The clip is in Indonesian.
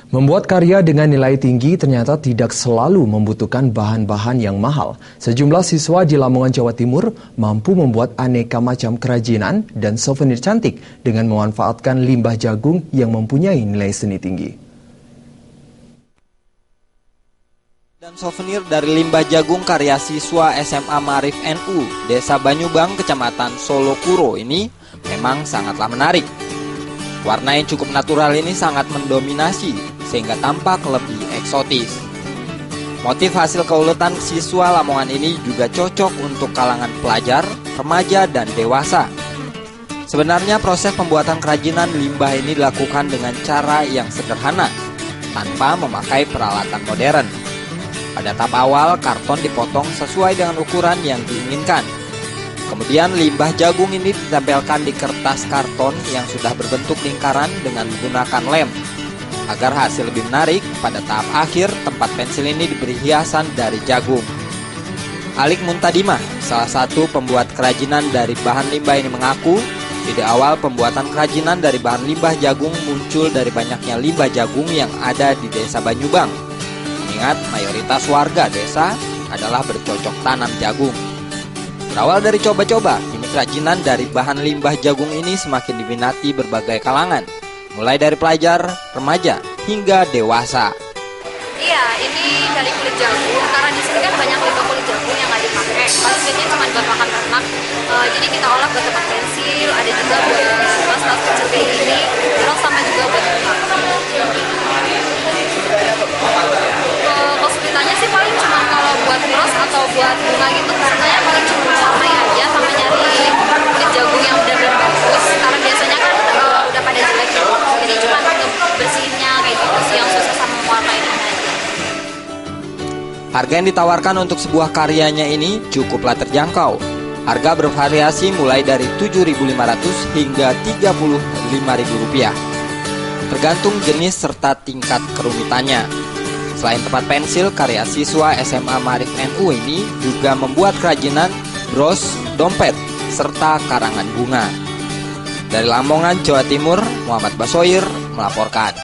Membuat karya dengan nilai tinggi ternyata tidak selalu membutuhkan bahan-bahan yang mahal. Sejumlah siswa di Lamongan, Jawa Timur mampu membuat aneka macam kerajinan dan souvenir cantik dengan memanfaatkan limbah jagung yang mempunyai nilai seni tinggi. Dan souvenir dari limbah jagung karya siswa SMA Ma'arif NU, Desa Banyubang, Kecamatan Solokuro ini memang sangatlah menarik. Warna yang cukup natural ini sangat mendominasi sehingga tampak lebih eksotis. Motif hasil keuletan siswa Lamongan ini juga cocok untuk kalangan pelajar, remaja, dan dewasa. Sebenarnya proses pembuatan kerajinan limbah ini dilakukan dengan cara yang sederhana, tanpa memakai peralatan modern. Pada tahap awal, karton dipotong sesuai dengan ukuran yang diinginkan. Kemudian limbah jagung ini ditempelkan di kertas karton yang sudah berbentuk lingkaran dengan menggunakan lem. Agar hasil lebih menarik, pada tahap akhir tempat pensil ini diberi hiasan dari jagung. Alik Muntadimah, salah satu pembuat kerajinan dari bahan limbah ini mengaku, ide awal pembuatan kerajinan dari bahan limbah jagung muncul dari banyaknya limbah jagung yang ada di Desa Banyubang. Mengingat mayoritas warga desa adalah bercocok tanam jagung. Berawal dari coba-coba, kini kerajinan dari bahan limbah jagung ini semakin diminati berbagai kalangan, mulai dari pelajar, remaja, hingga dewasa. Iya, ini dari kulit jagung, karena di sini kan banyak limbah kulit jagung yang nggak dipakai. Paling biasanya cuma buat makan ternak. Jadi kita olah buat tempat pensil, ada juga buat tas-tas kecil kayak gini, terus sama juga buat bunga. Kesulitannya sih paling cuma kalau buat ros atau buat bunga gitu, sebenarnya paling cuma warnai aja sama nyari kulit jagung yang benar-benar bagus. Karena biasanya kan udah pada jelek gitu. Jadi cuma untuk bersihinnya kayak gitu sih yang susah sama warnainya aja. Harga yang ditawarkan untuk sebuah karyanya ini cukuplah terjangkau. Harga bervariasi mulai dari Rp7.500 hingga Rp35.000. Tergantung jenis serta tingkat kerumitannya. Selain tempat pensil, karya siswa SMA Ma'arif NU ini juga membuat kerajinan bros, dompet, serta karangan bunga. Dari Lamongan, Jawa Timur, Muhammad Basoir melaporkan.